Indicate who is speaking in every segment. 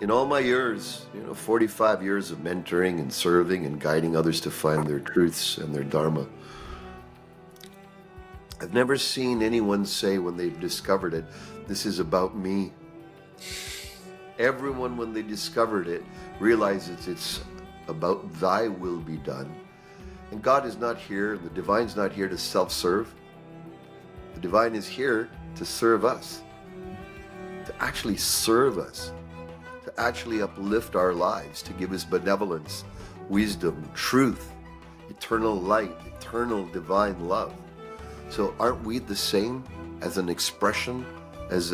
Speaker 1: In all my years, 45 years of mentoring and serving and guiding others to find their truths and their dharma, I've never seen anyone say when they've discovered it, this is about me. Everyone, when they discovered it, realizes it's about thy will be done. And God is not here, the divine's not here to self-serve. The divine is here to serve us, to actually serve us, to actually uplift our lives, to give us benevolence, wisdom, truth, eternal light, eternal divine love. So aren't we the same as an expression, as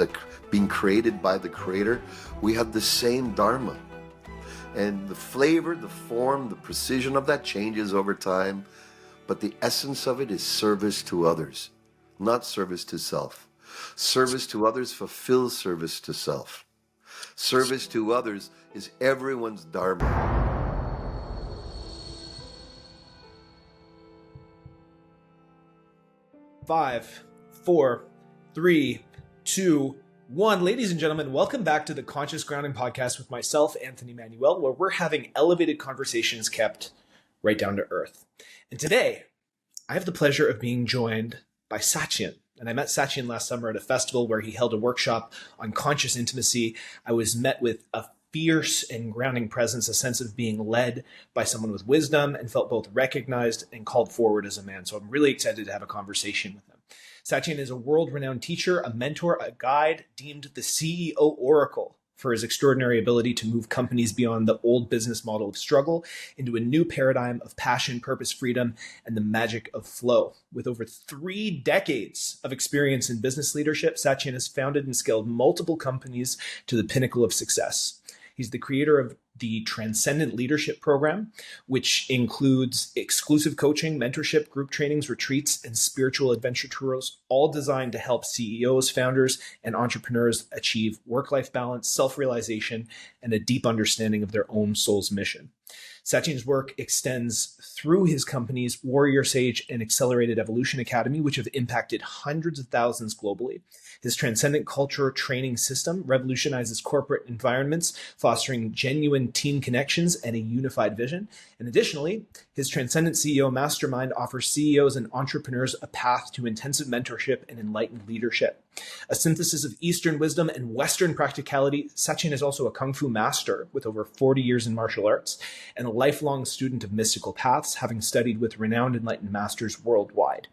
Speaker 1: being created by the Creator? We have the same dharma. And the flavor, the form, the precision of that changes over time. But the essence of it is service to others, not service to self. Service to others fulfills service to self. Service to others is everyone's dharma.
Speaker 2: 5, 4, 3, 2, 1. Ladies and gentlemen, welcome back to the Conscious Grounding Podcast with myself, Anthony Manuel, where we're having elevated conversations kept right down to earth. And today, I have the pleasure of being joined by Satyen. And I met Satyen last summer at a festival where he held a workshop on conscious intimacy. I was met with a fierce and grounding presence, a sense of being led by someone with wisdom, and felt both recognized and called forward as a man. So I'm really excited to have a conversation with him. Satyen is a world-renowned teacher, a mentor, a guide, deemed the CEO Oracle for his extraordinary ability to move companies beyond the old business model of struggle into a new paradigm of passion, purpose, freedom, and the magic of flow. With over 3 decades of experience in business leadership, Satyen has founded and scaled multiple companies to the pinnacle of success. He's the creator of the Transcendent Leadership program, which includes exclusive coaching, mentorship, group trainings, retreats, and spiritual adventure tours, all designed to help CEOs, founders, and entrepreneurs achieve work-life balance, self-realization, and a deep understanding of their own soul's mission. Satyen's work extends through his companies, WarriorSage and Accelerated Evolution Academy, which have impacted hundreds of thousands globally. His transcendent culture training system revolutionizes corporate environments, fostering genuine team connections and a unified vision. And additionally, his Transcendent CEO Mastermind offers CEOs and entrepreneurs a path to intensive mentorship and enlightened leadership. A synthesis of Eastern wisdom and Western practicality, Satyen is also a Kung Fu master with over 40 years in martial arts and a lifelong student of mystical paths, having studied with renowned enlightened masters worldwide.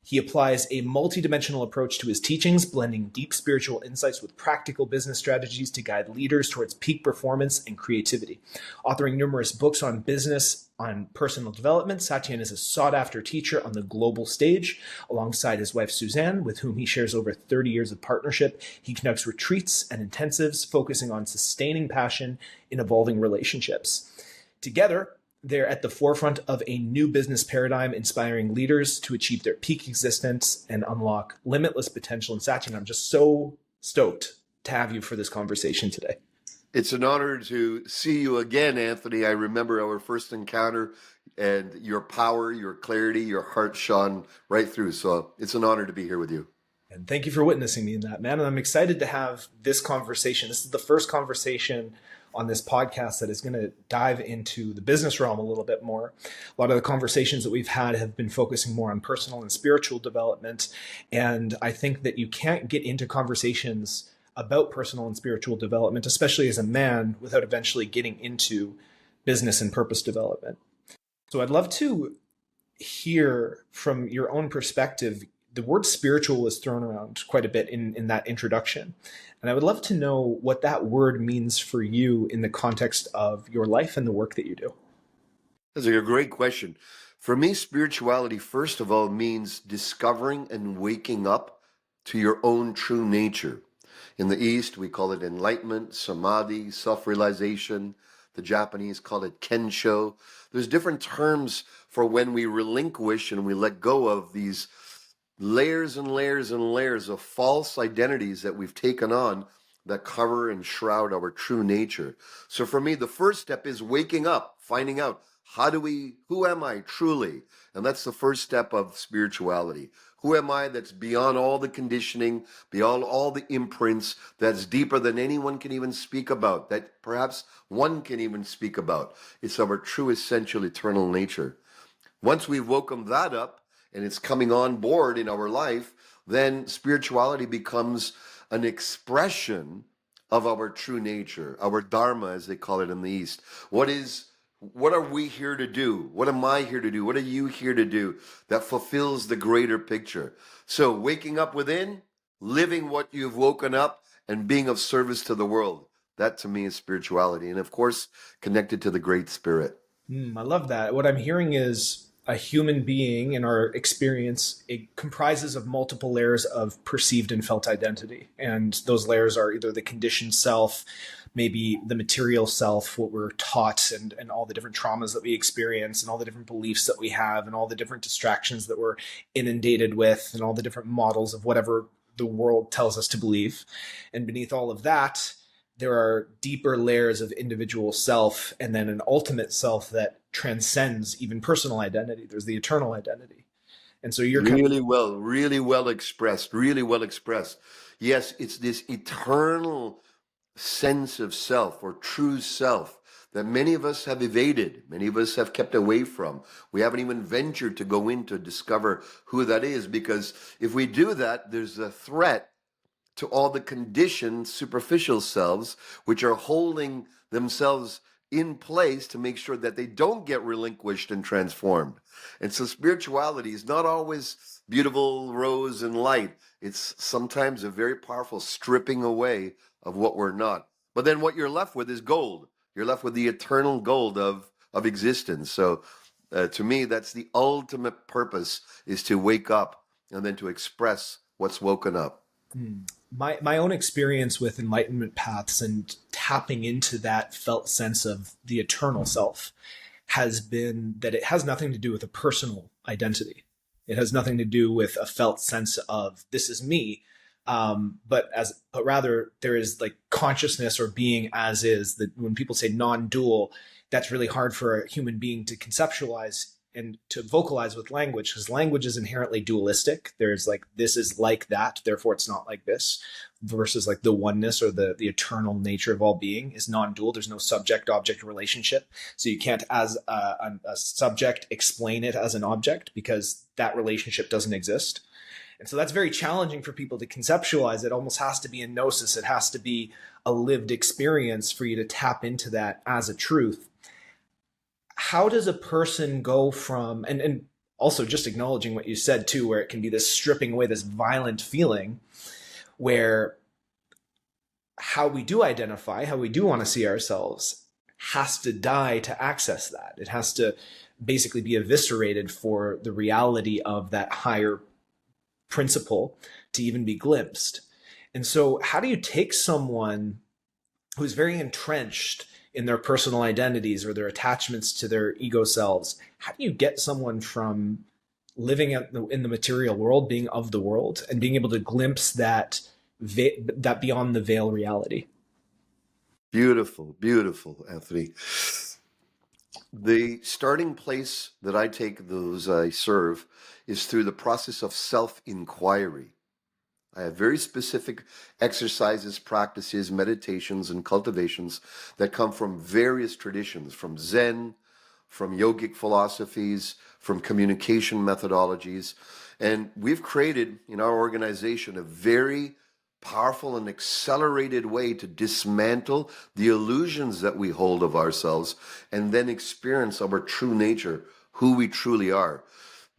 Speaker 2: He applies a multidimensional approach to his teachings, blending deep spiritual insights with practical business strategies to guide leaders towards peak performance and creativity. Authoring numerous books on business, on personal development, Satyen is a sought-after teacher on the global stage. Alongside his wife, Suzanne, with whom he shares over 30 years of partnership, he conducts retreats and intensives focusing on sustaining passion in evolving relationships. Together, they're at the forefront of a new business paradigm, inspiring leaders to achieve their peak existence and unlock limitless potential. And Satyen, I'm just so stoked to have you for this conversation today.
Speaker 1: It's an honor to see you again, Anthony. I remember our first encounter and your power, your clarity, your heart shone right through. So it's an honor to be here with you.
Speaker 2: And thank you for witnessing me in that, man. And I'm excited to have this conversation. This is the first conversation on this podcast that is going to dive into the business realm a little bit more. A lot of the conversations that we've had have been focusing more on personal and spiritual development. And I think that you can't get into conversations about personal and spiritual development, especially as a man, without eventually getting into business and purpose development. So I'd love to hear from your own perspective. The word spiritual was thrown around quite a bit in that introduction. And I would love to know what that word means for you in the context of your life and the work that you do.
Speaker 1: That's a great question. For me, spirituality, first of all, means discovering and waking up to your own true nature. In the East, we call it enlightenment, samadhi, self-realization. The Japanese call it kensho. There's different terms for when we relinquish and we let go of these layers and layers and layers of false identities that we've taken on that cover and shroud our true nature. So for me, the first step is waking up, finding out who am I truly? And that's the first step of spirituality. Who am I that's beyond all the conditioning, beyond all the imprints, that's deeper than anyone can even speak about, that perhaps one can even speak about? It's our true, essential, eternal nature. Once we've woken that up and it's coming on board in our life, then spirituality becomes an expression of our true nature, our dharma, as they call it in the East. What are we here to do? What am I here to do? What are you here to do that fulfills the greater picture? So waking up within, living what you've woken up, and being of service to the world. That to me is spirituality. And of course, connected to the Great Spirit.
Speaker 2: I love that. What I'm hearing is a human being in our experience, it comprises of multiple layers of perceived and felt identity. And those layers are either the conditioned self, maybe the material self, what we're taught, and all the different traumas that we experience, and all the different beliefs that we have, and all the different distractions that we're inundated with, and all the different models of whatever the world tells us to believe. And beneath all of that, there are deeper layers of individual self, and then an ultimate self that transcends even personal identity. There's the eternal identity. And so you're
Speaker 1: really well expressed, really well expressed. Yes, it's this eternal sense of self or true self that many of us have evaded, many of us have kept away from. We haven't even ventured to go in to discover who that is, because if we do that, there's a threat to all the conditioned superficial selves, which are holding themselves in place to make sure that they don't get relinquished and transformed. And so spirituality is not always beautiful, rose, and light. It's sometimes a very powerful stripping away of what we're not. But then what you're left with is gold. You're left with the eternal gold of existence. So to me, that's the ultimate purpose, is to wake up and then to express what's woken up.
Speaker 2: My own experience with enlightenment paths and tapping into that felt sense of the eternal self has been that it has nothing to do with a personal identity. It has nothing to do with a felt sense of this is me, but rather there is like consciousness or being as is. That when people say non-dual, that's really hard for a human being to conceptualize and to vocalize with language, because language is inherently dualistic. There's like, this is like that, therefore it's not like this, versus like the oneness or the eternal nature of all being is non-dual. There's no subject-object relationship. So you can't, as a subject, explain it as an object, because that relationship doesn't exist. And so that's very challenging for people to conceptualize. It almost has to be a gnosis. It has to be a lived experience for you to tap into that as a truth. How does a person go from, and also just acknowledging what you said too, where it can be this stripping away, this violent feeling, where how we do identify, how we do want to see ourselves has to die to access that. It has to basically be eviscerated for the reality of that higher principle to even be glimpsed. And so how do you take someone who's very entrenched in their personal identities or their attachments to their ego selves? How do you get someone from living in the material world, being of the world, and being able to glimpse that beyond the veil reality?
Speaker 1: Beautiful, beautiful, Anthony. The starting place that I take those I serve is through the process of self-inquiry. I have very specific exercises, practices, meditations, and cultivations that come from various traditions, from Zen, from yogic philosophies, from communication methodologies. And we've created in our organization a very powerful and accelerated way to dismantle the illusions that we hold of ourselves and then experience our true nature, who we truly are.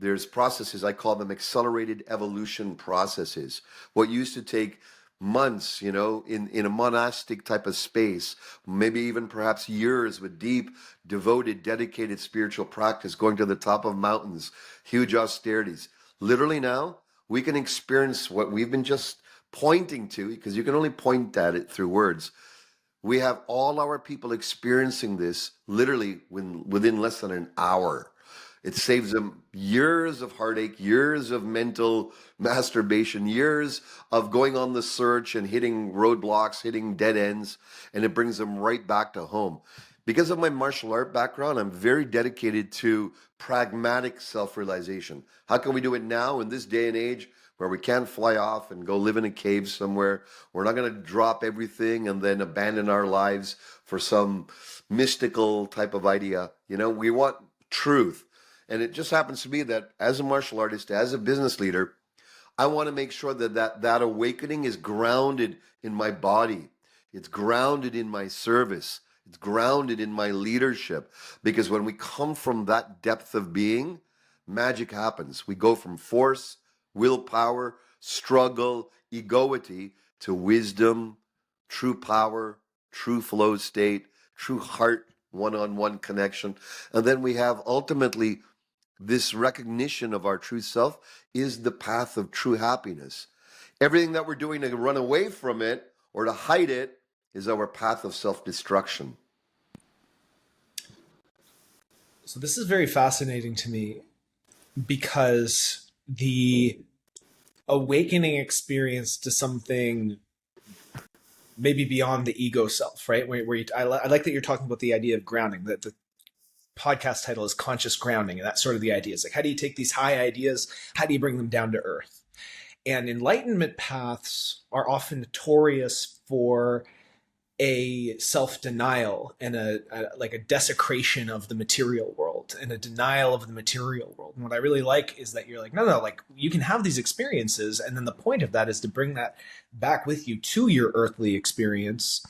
Speaker 1: There's processes, I call them accelerated evolution processes. What used to take months, in a monastic type of space, maybe even perhaps years with deep, devoted, dedicated spiritual practice, going to the top of mountains, huge austerities. Literally now, we can experience what we've been just pointing to, because you can only point at it through words. We have all our people experiencing this literally within less than an hour. It saves them years of heartache, years of mental masturbation, years of going on the search and hitting roadblocks, hitting dead ends, and it brings them right back to home. Because of my martial art background, I'm very dedicated to pragmatic self-realization. How can we do it now in this day and age where we can't fly off and go live in a cave somewhere? We're not going to drop everything and then abandon our lives for some mystical type of idea. We want truth. And it just happens to be that as a martial artist, as a business leader, I want to make sure that awakening is grounded in my body. It's grounded in my service. It's grounded in my leadership. Because when we come from that depth of being, magic happens. We go from force, willpower, struggle, egoity to wisdom, true power, true flow state, true heart, one-on-one connection. And then we have ultimately this recognition of our true self is the path of true happiness. Everything that we're doing to run away from it or to hide it is our path of self-destruction.
Speaker 2: So this is very fascinating to me because the awakening experience to something maybe beyond the ego self, right? I like that you're talking about the idea of grounding, that the podcast title is Conscious Grounding. And that's sort of the idea. It's like, how do you take these high ideas? How do you bring them down to earth? And enlightenment paths are often notorious for a self-denial and a desecration of the material world and a denial of the material world. And what I really like is that you're like, no, like you can have these experiences. And then the point of that is to bring that back with you to your earthly experience,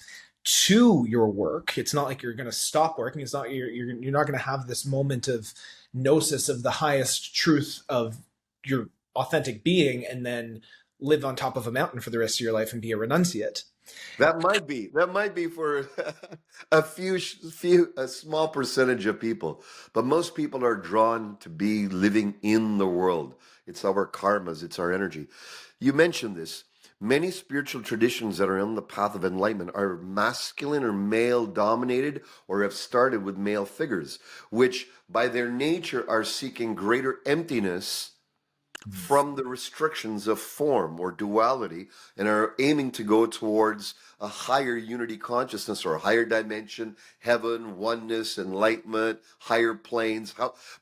Speaker 2: to your work. It's not like you're going to stop working. It's not, you're not going to have this moment of gnosis of the highest truth of your authentic being and then live on top of a mountain for the rest of your life and be a renunciate.
Speaker 1: That might be for a small percentage of people, but most people are drawn to be living in the world. It's our karmas, it's our energy. You mentioned this. Many spiritual traditions that are on the path of enlightenment are masculine or male dominated or have started with male figures, which by their nature are seeking greater emptiness from the restrictions of form or duality and are aiming to go towards a higher unity consciousness or a higher dimension, heaven, oneness, enlightenment, higher planes.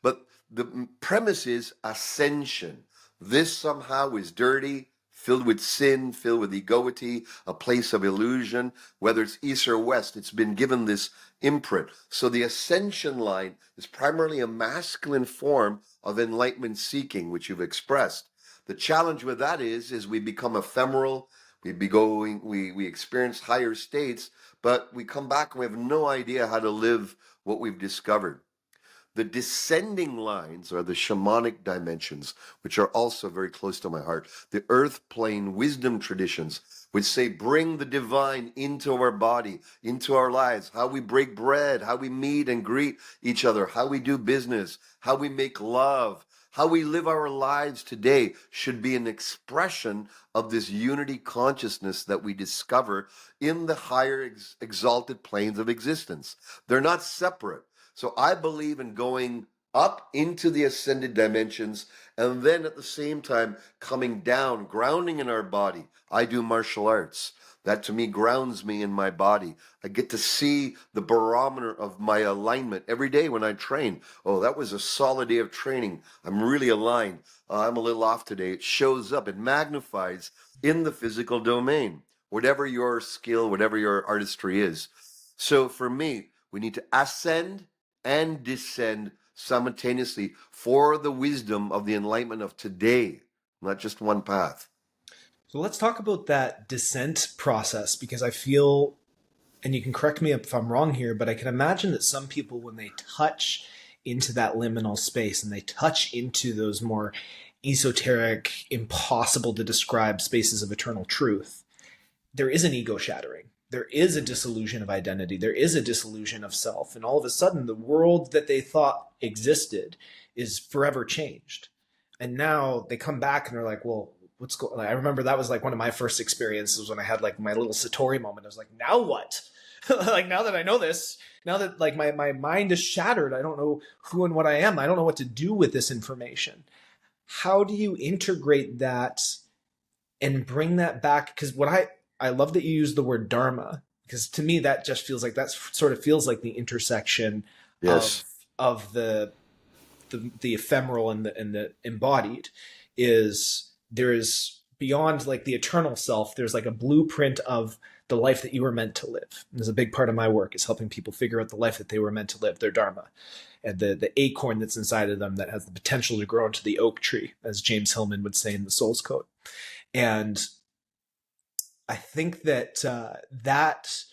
Speaker 1: But the premise is ascension. This somehow is dirty, filled with sin, filled with egoity, a place of illusion. Whether it's east or west, it's been given this imprint. So the ascension line is primarily a masculine form of enlightenment seeking, which you've expressed. The challenge with that is we become ephemeral, we experience higher states, but we come back and we have no idea how to live what we've discovered. The descending lines are the shamanic dimensions, which are also very close to my heart. The earth plane wisdom traditions, which say bring the divine into our body, into our lives, how we break bread, how we meet and greet each other, how we do business, how we make love, how we live our lives today should be an expression of this unity consciousness that we discover in the higher exalted planes of existence. They're not separate. So I believe in going up into the ascended dimensions and then at the same time coming down, grounding in our body. I do martial arts. That to me grounds me in my body. I get to see the barometer of my alignment every day when I train. Oh, that was a solid day of training. I'm really aligned. I'm a little off today. It shows up, it magnifies in the physical domain, whatever your skill, whatever your artistry is. So for me, we need to ascend and descend simultaneously for the wisdom of the enlightenment of today, not just one path.
Speaker 2: So let's talk about that descent process, because I feel, and you can correct me if I'm wrong here, but I can imagine that some people, when they touch into that liminal space and they touch into those more esoteric, impossible to describe spaces of eternal truth, there is an ego shattering. There is a dissolution of identity. There is a dissolution of self. And all of a sudden, the world that they thought existed is forever changed. And now they come back and they're like, well, what's going on? I remember that was like one of my first experiences when I had like my little Satori moment. I was like, now what? Like now that I know this, now that like my mind is shattered, I don't know who and what I am. I don't know what to do with this information. How do you integrate that and bring that back? Because I love that you use the word dharma, because to me that just feels like that sort of feels like the intersection of
Speaker 1: Yes.
Speaker 2: the ephemeral and the embodied. Is there is beyond like the eternal self, there's like a blueprint of the life that you were meant to live. And there's a big part of my work is helping people figure out the life that they were meant to live, their dharma, and the acorn that's inside of them that has the potential to grow into the oak tree, as James Hillman would say in the Soul's Code. And I think that that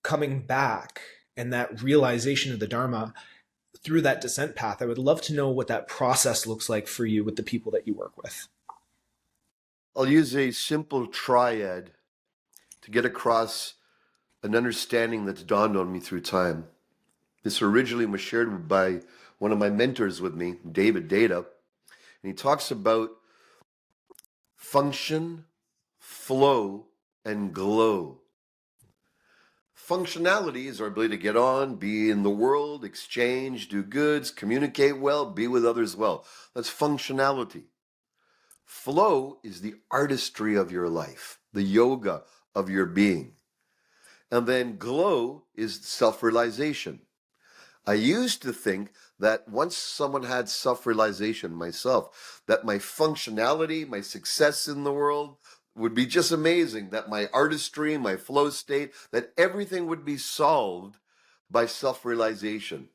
Speaker 2: coming back and that realization of the dharma through that descent path, I would love to know what that process looks like for you with the people that you work with.
Speaker 1: I'll use a simple triad to get across an understanding that's dawned on me through time. This originally was shared by one of my mentors with me, David Data, and he talks about function, flow, and glow. Functionality is our ability to get on, be in the world, exchange, do goods, communicate well, be with others well. That's functionality. Flow is the artistry of your life, the yoga of your being. And then glow is self-realization. I used to think that once someone had self-realization, myself, that my functionality, my success in the world would be just amazing, that my artistry, my flow state, that everything would be solved by self-realization.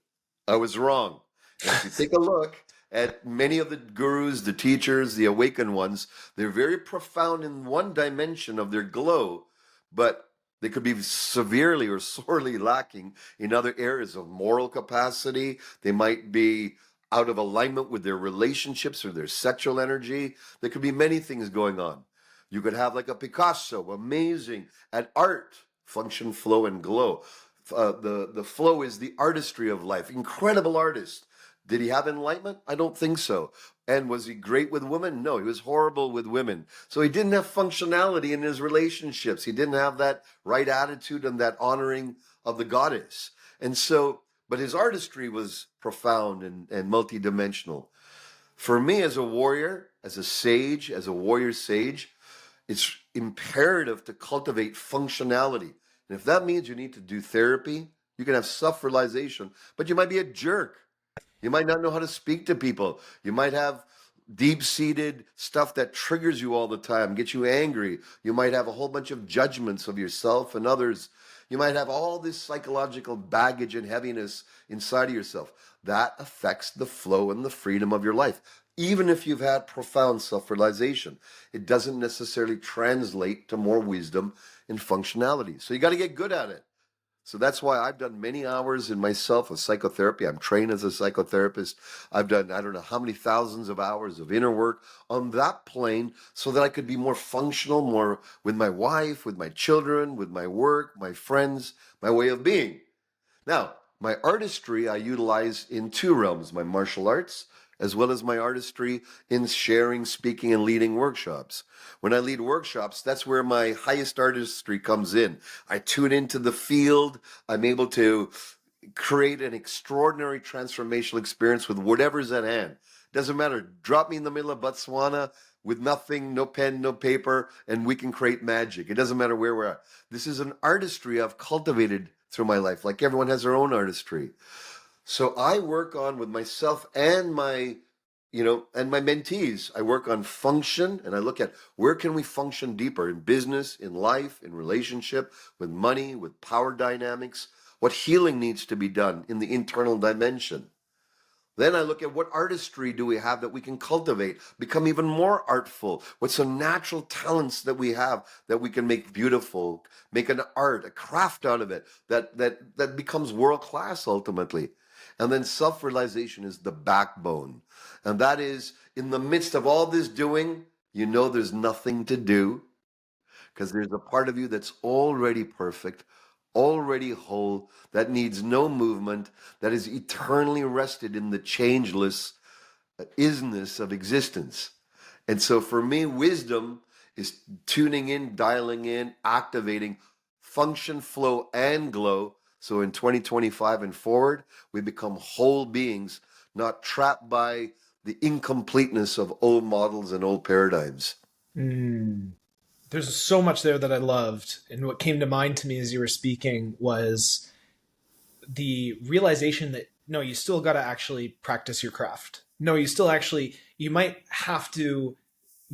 Speaker 1: I was wrong. And if you take a look at many of the gurus, the teachers, the awakened ones, they're very profound in one dimension of their glow, but they could be severely or sorely lacking in other areas of moral capacity. They might be out of alignment with their relationships or their sexual energy. There could be many things going on. You could have like a Picasso, amazing at art, function, flow, and glow. The flow is the artistry of life. Incredible artist. Did he have enlightenment? I don't think so. And was he great with women? No, he was horrible with women. So he didn't have functionality in his relationships. He didn't have that right attitude and that honoring of the goddess. And so, but his artistry was profound and multidimensional. For me as a warrior, as a sage, as a warrior sage, it's imperative to cultivate functionality. And if that means you need to do therapy, you can have self-realization, but you might be a jerk. You might not know how to speak to people. You might have deep-seated stuff that triggers you all the time, gets you angry. You might have a whole bunch of judgments of yourself and others. You might have all this psychological baggage and heaviness inside of yourself. That affects the flow and the freedom of your life. Even if you've had profound self-realization, it doesn't necessarily translate to more wisdom and functionality. So you got to get good at it. So that's why I've done many hours in myself of psychotherapy. I'm trained as a psychotherapist. I've done, I don't know how many thousands of hours of inner work on that plane so that I could be more functional, more with my wife, with my children, with my work, my friends, my way of being. Now, my artistry I utilize in two realms, my martial arts, as well as my artistry in sharing, speaking, and leading workshops. When I lead workshops, that's where my highest artistry comes in. I tune into the field. I'm able to create an extraordinary transformational experience with whatever's at hand. Doesn't matter. Drop me in the middle of Botswana with nothing, no pen, no paper, and we can create magic. It doesn't matter where we're at. This is an artistry I've cultivated through my life, like everyone has their own artistry. So I work on with myself and my, and my mentees. I work on function and I look at where can we function deeper in business, in life, in relationship, with money, with power dynamics, what healing needs to be done in the internal dimension. Then I look at what artistry do we have that we can cultivate, become even more artful. What's some natural talents that we have that we can make beautiful, make an art, a craft out of it that becomes world class ultimately. And then self-realization is the backbone. And that is in the midst of all this doing, there's nothing to do because there's a part of you that's already perfect, already whole, that needs no movement, that is eternally rested in the changeless isness of existence. And so for me, wisdom is tuning in, dialing in, activating function, flow, and glow. So in 2025 and forward, we become whole beings, not trapped by the incompleteness of old models and old paradigms.
Speaker 2: There's so much there that I loved. And what came to mind to me as you were speaking was the realization that no, you still got to actually practice your craft. No, you might have to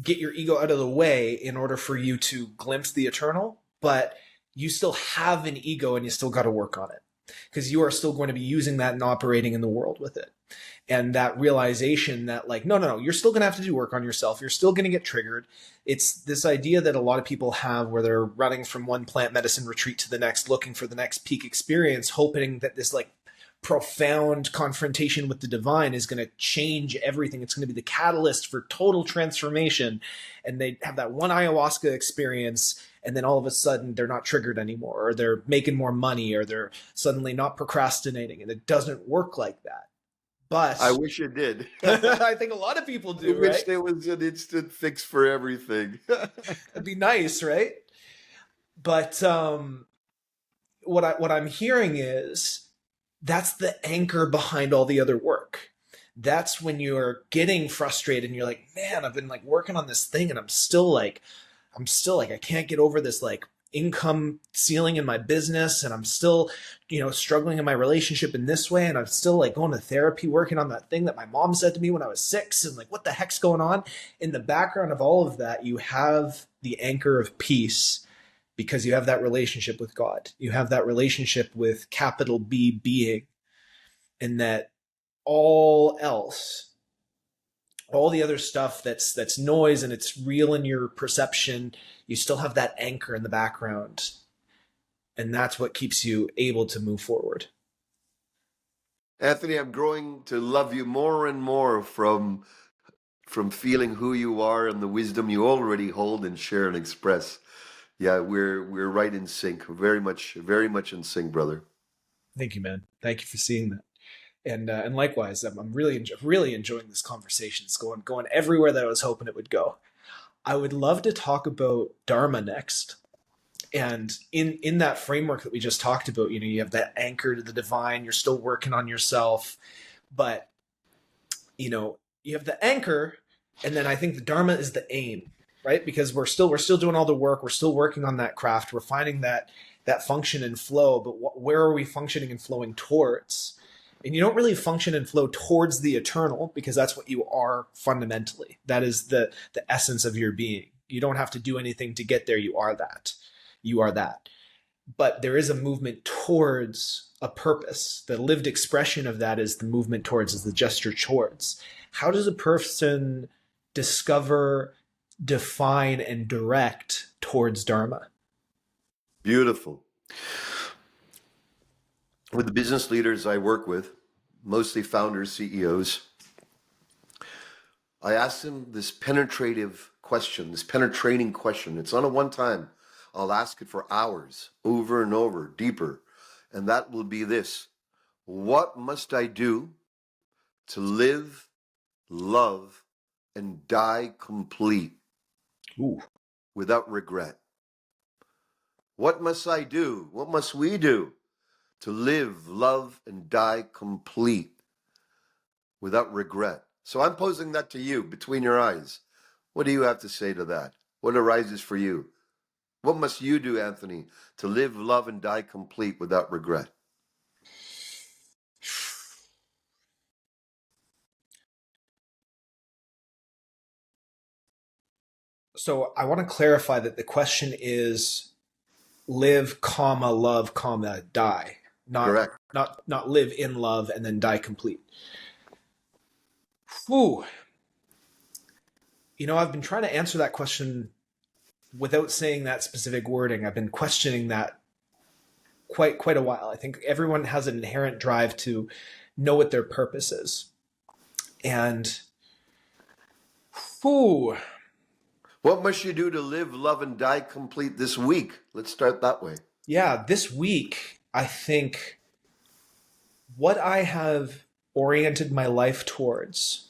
Speaker 2: get your ego out of the way in order for you to glimpse the eternal, but you still have an ego and you still got to work on it because you are still going to be using that and operating in the world with it. And that realization that like, no, you're still going to have to do work on yourself. You're still going to get triggered. It's this idea that a lot of people have where they're running from one plant medicine retreat to the next, looking for the next peak experience, hoping that this like profound confrontation with the divine is going to change everything. It's going to be the catalyst for total transformation. And they have that one ayahuasca experience, and then all of a sudden they're not triggered anymore, or they're making more money, or they're suddenly not procrastinating. And it doesn't work like that. But
Speaker 1: I wish it did.
Speaker 2: I think a lot of people do,
Speaker 1: I wish
Speaker 2: right?
Speaker 1: there was an instant fix for everything.
Speaker 2: It'd be nice, right? But what I'm hearing is that's the anchor behind all the other work. That's when you're getting frustrated and you're like, man, I've been like working on this thing and I'm still like I can't get over this like income ceiling in my business, and I'm still, struggling in my relationship in this way, and I'm still like going to therapy working on that thing that my mom said to me when I was 6, and like what the heck's going on? In the background of all of that, you have the anchor of peace because you have that relationship with God. You have that relationship with capital B being, and that all else, all the other stuff that's noise and it's real in your perception, you still have that anchor in the background. And that's what keeps you able to move forward.
Speaker 1: Anthony, I'm growing to love you more and more from feeling who you are and the wisdom you already hold and share and express. Yeah, we're right in sync. Very much in sync, brother.
Speaker 2: Thank you, man. Thank you for seeing that. And likewise, I'm really enjoying this conversation. It's going everywhere that I was hoping it would go. I would love to talk about Dharma next. And in that framework that we just talked about, you have that anchor to the divine. You're still working on yourself, but you have the anchor, and then I think the Dharma is the aim, right? Because we're still doing all the work. We're still working on that craft. We're finding that function and flow. But where are we functioning and flowing towards? And you don't really function and flow towards the eternal because that's what you are fundamentally. That is the essence of your being. You don't have to do anything to get there. You are that. You are that. But there is a movement towards a purpose. The lived expression of that is the movement towards, is the gesture towards. How does a person discover, define, and direct towards Dharma?
Speaker 1: Beautiful. With the business leaders I work with, mostly founders, CEOs, I ask them this penetrating question. It's not a one time. I'll ask it for hours, over and over, deeper. And that will be this: what must I do to live, love, and die complete?
Speaker 2: Ooh.
Speaker 1: Without regret? What must I do? What must we do to live, love, and die complete without regret? So I'm posing that to you between your eyes. What do you have to say to that? What arises for you? What must you do, Anthony, to live, love, and die complete without regret?
Speaker 2: So I want to clarify that the question is live, comma, love, comma, die.
Speaker 1: Correct.
Speaker 2: Not live in love and then die complete. Whew. I've been trying to answer that question without saying that specific wording. I've been questioning that quite a while. I think everyone has an inherent drive to know what their purpose is. And whew.
Speaker 1: What must you do to live, love, and die complete this week? Let's start that way.
Speaker 2: Yeah, this week, I think what I have oriented my life towards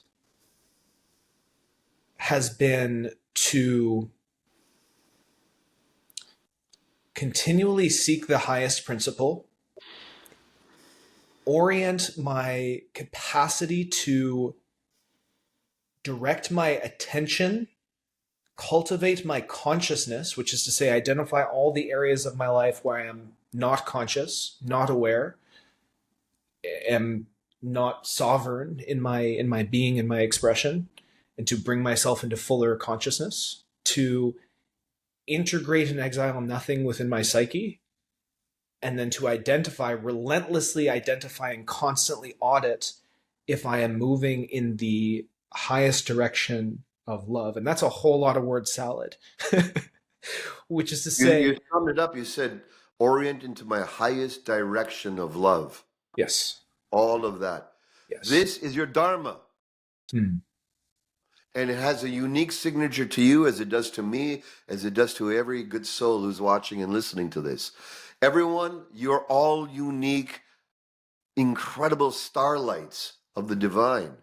Speaker 2: has been to continually seek the highest principle, orient my capacity to direct my attention, cultivate my consciousness, which is to say, identify all the areas of my life where I am not conscious, not aware, am not sovereign in my being and my expression, and to bring myself into fuller consciousness, to integrate and exile nothing within my psyche, and then to relentlessly identify and constantly audit if I am moving in the highest direction of love. And that's a whole lot of word salad, which is to say,
Speaker 1: You summed it up. You said, orient into my highest direction of love.
Speaker 2: yes,
Speaker 1: All of that.
Speaker 2: yes.
Speaker 1: This is your Dharma. And it has a unique signature to you, as it does to me, as it does to every good soul who's watching and listening to this. Everyone, you're all unique, incredible starlights of the divine.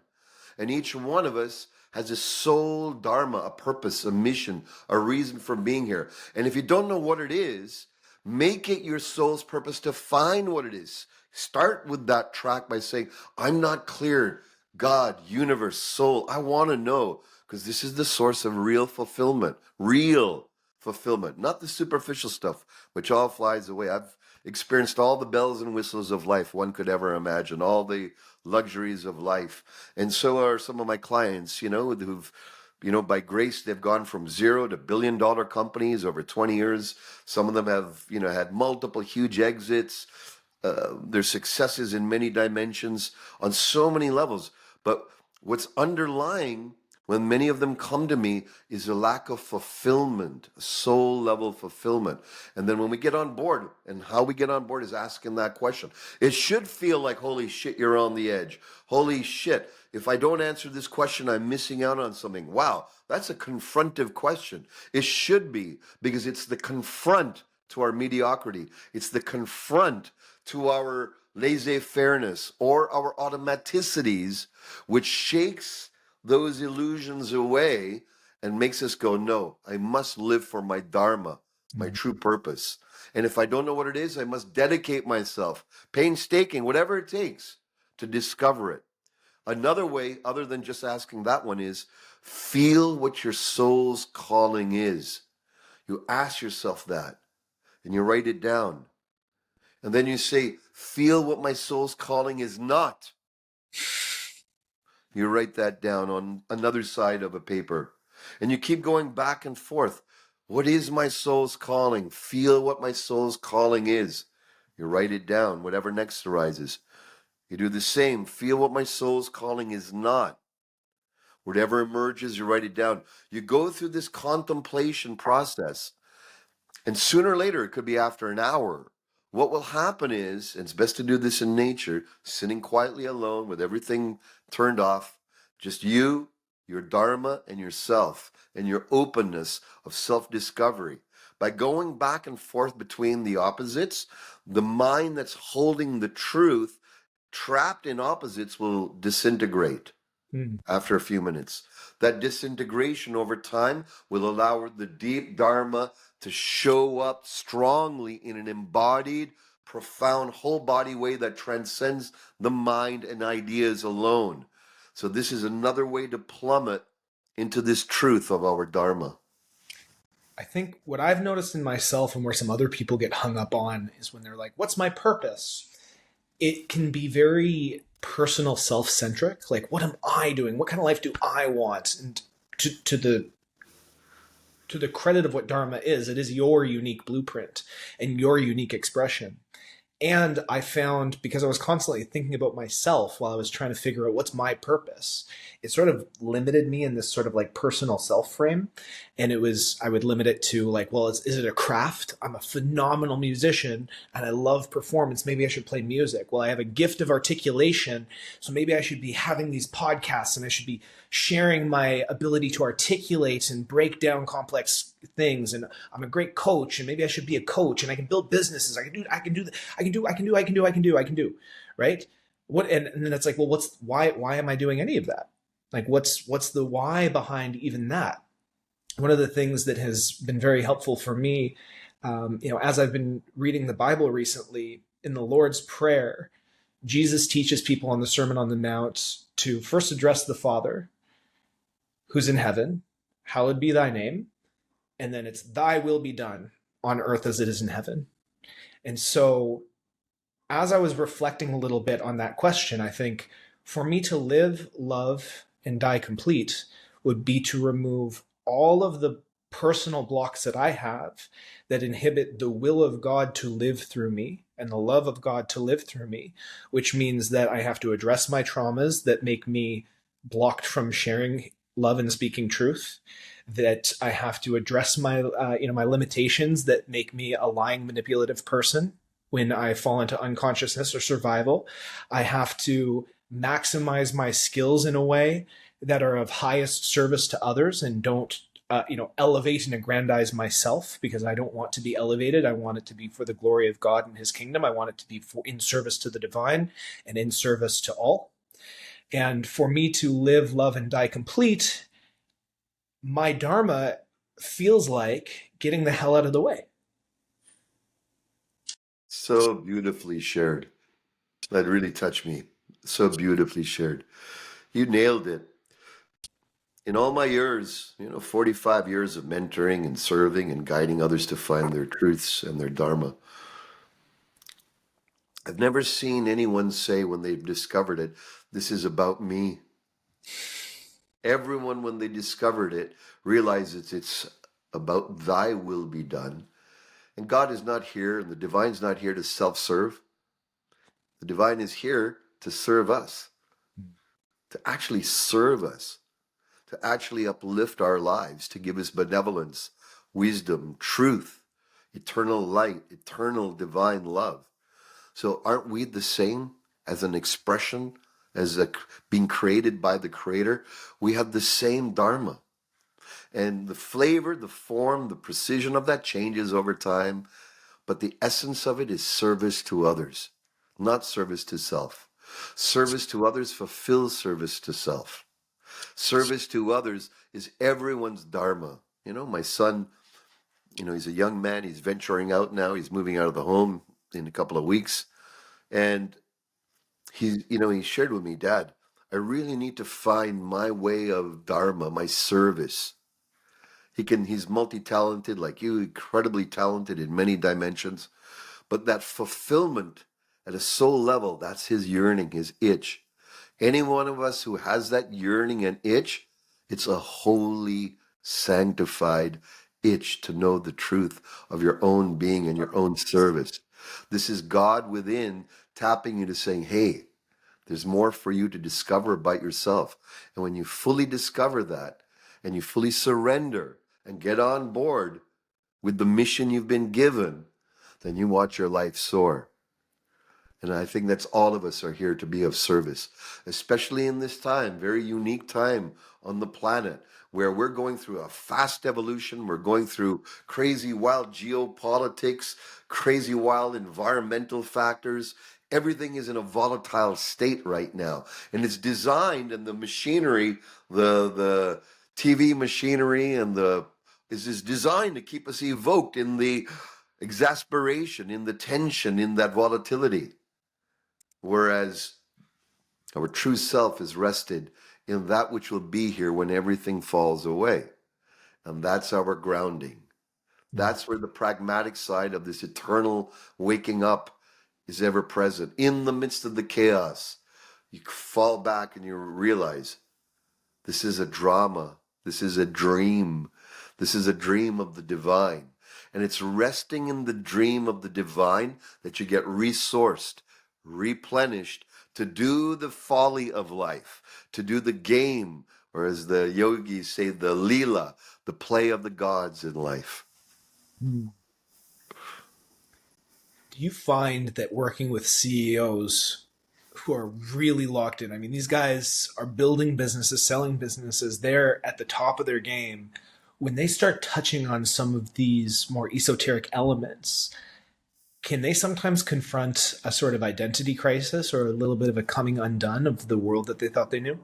Speaker 1: And each one of us has a soul dharma, a purpose, a mission, a reason for being here. And if you don't know what it is, make it your soul's purpose to find what it is. Start with that track by saying, I'm not clear. God, universe, soul, I want to know, because this is the source of real fulfillment, not the superficial stuff, which all flies away. I've experienced all the bells and whistles of life one could ever imagine, all the luxuries of life. And so are some of my clients, who've, by grace, they've gone from zero to billion-dollar companies over 20 years. Some of them have, had multiple huge exits. Their successes in many dimensions on so many levels. But what's underlying when many of them come to me is a lack of fulfillment, soul level fulfillment. And then when we get on board, and how we get on board is asking that question. It should feel like, holy shit, you're on the edge. Holy shit, if I don't answer this question, I'm missing out on something. Wow, that's a confrontive question. It should be, because it's the confront to our mediocrity. It's the confront to our laissez-fairness or our automaticities, which shakes those illusions away and makes us go, no, I must live for my dharma, my true purpose. And if I don't know what it is, I must dedicate myself, painstaking, whatever it takes to discover it. Another way, other than just asking that one, is feel what your soul's calling is. You ask yourself that and you write it down. And then you say, feel what my soul's calling is not. You write that down on another side of a paper. And you keep going back and forth. What is my soul's calling? Feel what my soul's calling is. You write it down, whatever next arises. You do the same. Feel what my soul's calling is not. Whatever emerges, you write it down. You go through this contemplation process. And sooner or later, it could be after an hour, what will happen is, and it's best to do this in nature, sitting quietly alone with everything turned off, just you, your dharma, and yourself, and your openness of self-discovery. By going back and forth between the opposites, the mind that's holding the truth, trapped in opposites, will disintegrate after a few minutes. That disintegration over time will allow the deep dharma to show up strongly in an embodied, profound, whole body way that transcends the mind and ideas alone. So this is another way to plummet into this truth of our dharma.
Speaker 2: I think what I've noticed in myself and where some other people get hung up on is when they're like, what's my purpose? It can be very personal, self-centric. Like, what am I doing? What kind of life do I want? And to the credit of what Dharma is, it is your unique blueprint and your unique expression. And I found, because I was constantly thinking about myself while I was trying to figure out what's my purpose, it sort of limited me in this sort of like personal self frame. And I would limit it to like, well, is it a craft? I'm a phenomenal musician and I love performance. Maybe I should play music. Well, I have a gift of articulation. So maybe I should be having these podcasts and I should be sharing my ability to articulate and break down complex things. And I'm a great coach and maybe I should be a coach and I can build businesses. I can do, right? And then it's like, well, why am I doing any of that? Like, what's the why behind even that? One of the things that has been very helpful for me As I've been reading the Bible recently, in the Lord's Prayer, Jesus teaches people on the Sermon on the Mount to first address the Father, who's in heaven, hallowed be thy name, and then it's thy will be done on earth as it is in heaven. And so, as I was reflecting a little bit on that question, I think for me to live, love, and die complete would be to remove all of the personal blocks that I have that inhibit the will of God to live through me and the love of God to live through me, which means that I have to address my traumas that make me blocked from sharing love and speaking truth, that I have to address my my limitations that make me a lying, manipulative person when I fall into unconsciousness or survival. I have to maximize my skills in a way that are of highest service to others and don't elevate and aggrandize myself, because I don't want to be elevated. I want it to be for the glory of God and his kingdom. I want it to be in service to the divine and in service to all. And for me to live, love, and die complete, my dharma feels like getting the hell out of the way.
Speaker 1: So beautifully shared. That really touched me. So beautifully shared. You nailed it. In all my years, 45 years of mentoring and serving and guiding others to find their truths and their dharma, I've never seen anyone say when they've discovered it, this is about me. Everyone, when they discovered it, realizes it's about thy will be done. And God is not here, and the divine's not here to self-serve. The divine is here to serve us, to actually serve us, to actually uplift our lives, to give us benevolence, wisdom, truth, eternal light, eternal divine love. So aren't we the same as an expression, being created by the Creator? We have the same dharma. And the flavor, the form, the precision of that changes over time. But the essence of it is service to others, not service to self. Service to others fulfills service to self. Service to others is everyone's dharma. My son, he's a young man. He's venturing out now. He's moving out of the home in a couple of weeks. And he shared with me, Dad, I really need to find my way of dharma, my service. He's multi-talented like you, incredibly talented in many dimensions. But that fulfillment at a soul level, that's his yearning, his itch. Any one of us who has that yearning and itch, it's a holy, sanctified itch to know the truth of your own being and your own service. This is God within tapping you to saying, hey, there's more for you to discover about yourself. And when you fully discover that and you fully surrender and get on board with the mission you've been given, then you watch your life soar. And I think that's all of us are here to be of service, especially in this time, very unique time on the planet, where we're going through a fast evolution. We're going through crazy, wild geopolitics, crazy, wild environmental factors. Everything is in a volatile state right now. And it's designed, and the machinery, the TV machinery is designed to keep us evoked in the exasperation, in the tension, in that volatility. Whereas our true self is rested in that which will be here when everything falls away. And that's our grounding. That's where the pragmatic side of this eternal waking up is ever present. In the midst of the chaos, you fall back and you realize this is a drama. This is a dream. This is a dream of the divine. And it's resting in the dream of the divine that you get resourced, replenished to do the folly of life, to do the game, or as the yogis say, the lila, the play of the gods in life.
Speaker 2: Do you find that working with CEOs who are really locked in, I mean, these guys are building businesses, selling businesses, they're at the top of their game, when they start touching on some of these more esoteric elements, can they sometimes confront a sort of identity crisis or a little bit of a coming undone of the world that they thought they knew?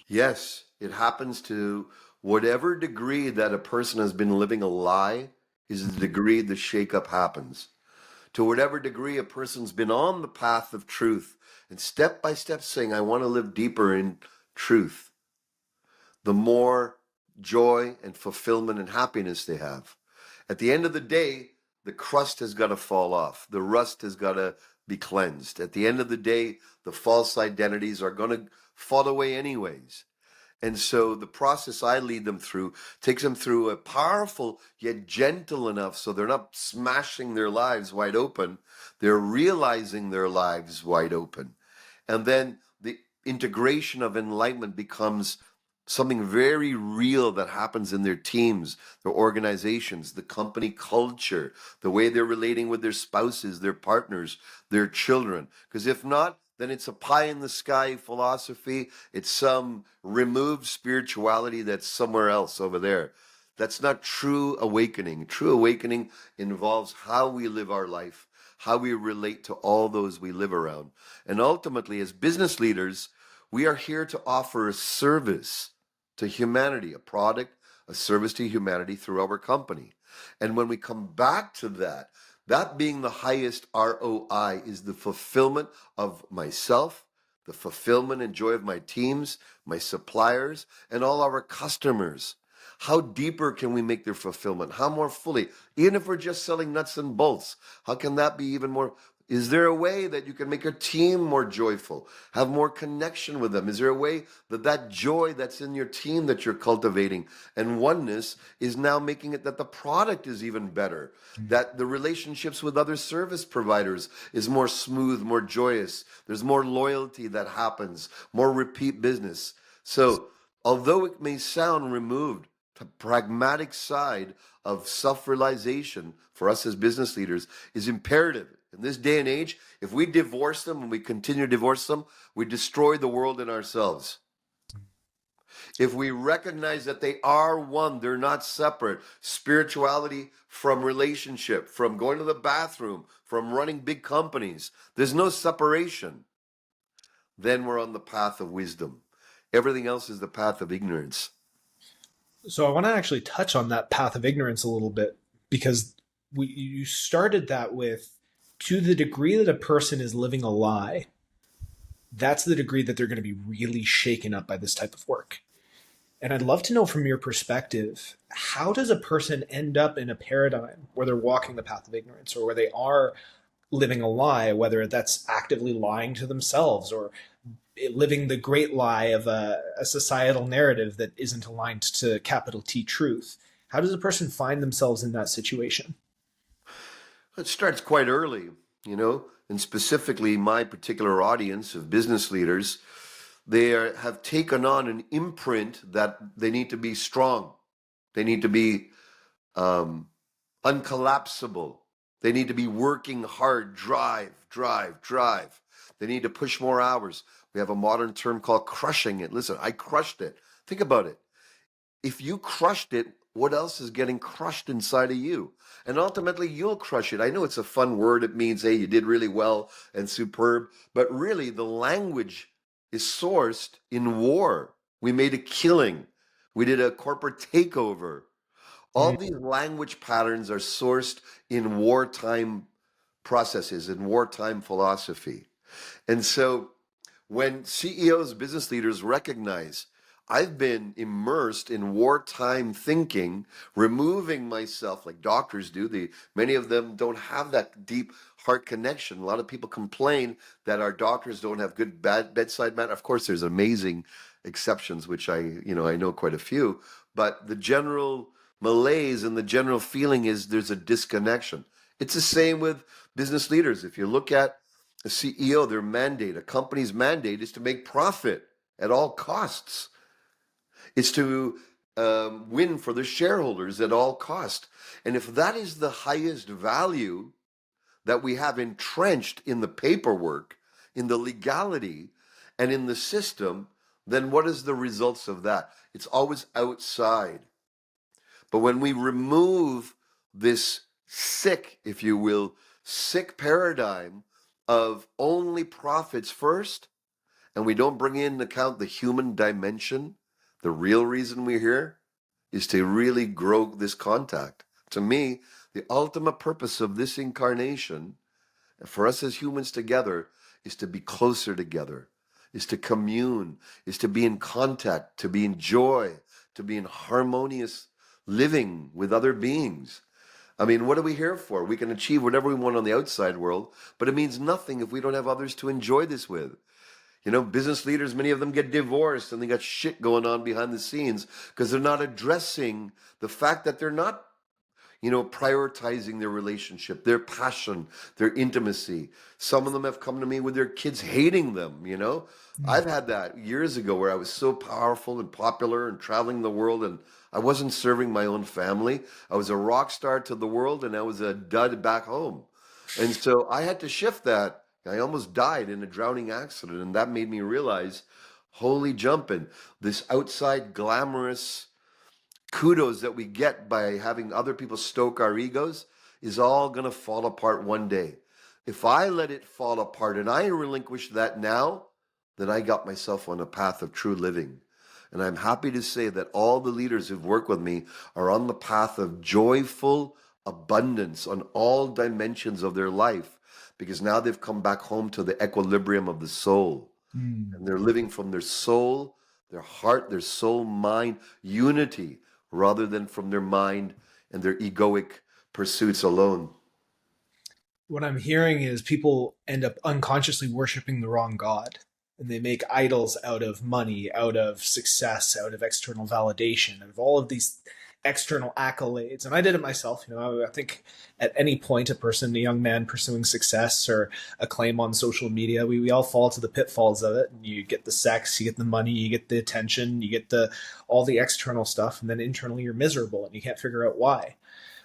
Speaker 1: Yes, it happens to whatever degree that a person has been living a lie is the degree the shakeup happens. To whatever degree a person's been on the path of truth and step by step saying, I want to live deeper in truth, the more joy and fulfillment and happiness they have. At the end of the day, the crust has got to fall off. The rust has got to be cleansed. At the end of the day, the false identities are going to fall away anyways. And so the process I lead them through takes them through a powerful yet gentle enough so they're not smashing their lives wide open. They're realizing their lives wide open. And then the integration of enlightenment becomes something very real that happens in their teams, their organizations, the company culture, the way they're relating with their spouses, their partners, their children. Because if not, then it's a pie in the sky philosophy. It's some removed spirituality that's somewhere else over there. That's not true awakening. True awakening involves how we live our life, how we relate to all those we live around. And ultimately, as business leaders, we are here to offer a service to humanity, a product, a service to humanity through our company. And when we come back to that, that being the highest ROI is the fulfillment of myself, the fulfillment and joy of my teams, my suppliers, and all our customers. How deeper can we make their fulfillment? How more fully? Even if we're just selling nuts and bolts, how can that be even more? Is there a way that you can make your team more joyful, have more connection with them? Is there a way that that joy that's in your team that you're cultivating and oneness is now making it that the product is even better, that the relationships with other service providers is more smooth, more joyous, there's more loyalty that happens, more repeat business. So although it may sound removed, the pragmatic side of self-realization for us as business leaders is imperative. In this day and age, if we divorce them and we continue to divorce them, we destroy the world and ourselves. If we recognize that they are one, they're not separate, spirituality from relationship, from going to the bathroom, from running big companies, there's no separation, then we're on the path of wisdom. Everything else is the path of ignorance.
Speaker 2: So I want to actually touch on that path of ignorance a little bit because you started that with to the degree that a person is living a lie, that's the degree that they're going to be really shaken up by this type of work. And I'd love to know from your perspective, how does a person end up in a paradigm where they're walking the path of ignorance or where they are living a lie, whether that's actively lying to themselves or living the great lie of a societal narrative that isn't aligned to capital T truth? How does a person find themselves in that situation?
Speaker 1: It starts quite early, and specifically my particular audience of business leaders, have taken on an imprint that they need to be strong. They need to be uncollapsible. They need to be working hard, drive, drive, drive. They need to push more hours. We have a modern term called crushing it. Listen, I crushed it. Think about it. If you crushed it, what else is getting crushed inside of you? And ultimately, you'll crush it. I know it's a fun word. It means, hey, you did really well and superb. But really, the language is sourced in war. We made a killing. We did a corporate takeover. All these language patterns are sourced in wartime processes, in wartime philosophy. And so when CEOs, business leaders recognize I've been immersed in wartime thinking, removing myself like doctors do. Many of them don't have that deep heart connection. A lot of people complain that our doctors don't have good bedside manner. Of course, there's amazing exceptions, which I know quite a few, but the general malaise and the general feeling is there's a disconnection. It's the same with business leaders. If you look at a CEO, their mandate, a company's mandate is to make profit at all costs. It's to win for the shareholders at all cost. And if that is the highest value that we have entrenched in the paperwork, in the legality, and in the system, then what is the results of that? It's always outside. But when we remove this sick, if you will, sick paradigm of only profits first, and we don't bring into account the human dimension, the real reason we're here is to really grow this contact, To me, the ultimate purpose of this incarnation, for us as humans together, is to be closer together, is to commune, is to be in contact, to be in joy, to be in harmonious living with other beings. I mean, what are we here for? We can achieve whatever we want on the outside world, but it means nothing if we don't have others to enjoy this with. You know, business leaders, many of them get divorced and they got shit going on behind the scenes because they're not addressing the fact that they're not, prioritizing their relationship, their passion, their intimacy. Some of them have come to me with their kids hating them.
Speaker 2: Mm.
Speaker 1: I've had that years ago where I was so powerful and popular and traveling the world and I wasn't serving my own family. I was a rock star to the world and I was a dud back home. And so I had to shift that. I almost died in a drowning accident and that made me realize, holy jumping, this outside glamorous kudos that we get by having other people stoke our egos is all going to fall apart one day. If I let it fall apart and I relinquish that now, then I got myself on a path of true living. And I'm happy to say that all the leaders who've worked with me are on the path of joyful abundance on all dimensions of their life, because now they've come back home to the equilibrium of the soul.
Speaker 2: Mm.
Speaker 1: And they're living from their soul, their heart, their soul, mind, unity, rather than from their mind and their egoic pursuits alone.
Speaker 2: What I'm hearing is people end up unconsciously worshiping the wrong God. And they make idols out of money, out of success, out of external validation, out of all of these external accolades. And I did it myself. I think at any point, a young man pursuing success or acclaim on social media, we all fall to the pitfalls of it. And you get the sex, you get the money, you get the attention, you get all the external stuff. And then internally you're miserable and you can't figure out why.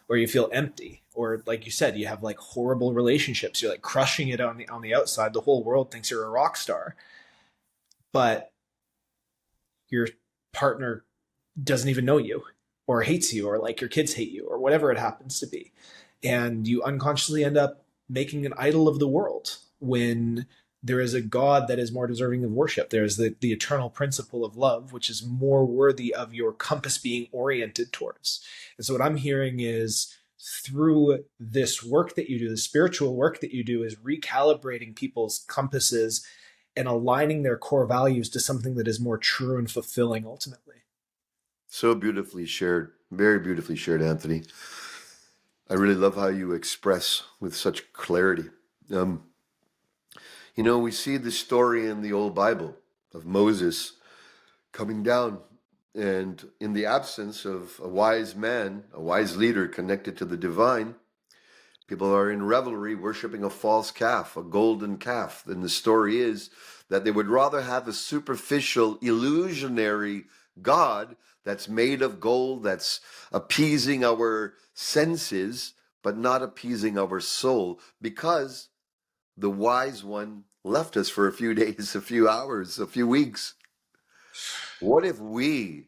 Speaker 2: Or you feel empty, or like you said, you have like horrible relationships. You're like crushing it on the outside. The whole world thinks you're a rock star, but your partner doesn't even know you, or hates you, or like your kids hate you, or whatever it happens to be, and you unconsciously end up making an idol of the world when there is a God that is more deserving of worship. There's the eternal principle of love, which is more worthy of your compass being oriented towards. And so what I'm hearing is, through this work that you do, the spiritual work that you do, is recalibrating people's compasses and aligning their core values to something that is more true and fulfilling ultimately.
Speaker 1: So beautifully shared, very beautifully shared, Anthony. I really love how you express with such clarity. We see the story in the old Bible of Moses coming down, and in the absence of a wise man, a wise leader connected to the divine, people are in revelry worshiping a false calf, a golden calf. And the story is that they would rather have a superficial, illusionary God that's made of gold, that's appeasing our senses, but not appeasing our soul, because the wise one left us for a few days, a few hours, a few weeks. What if we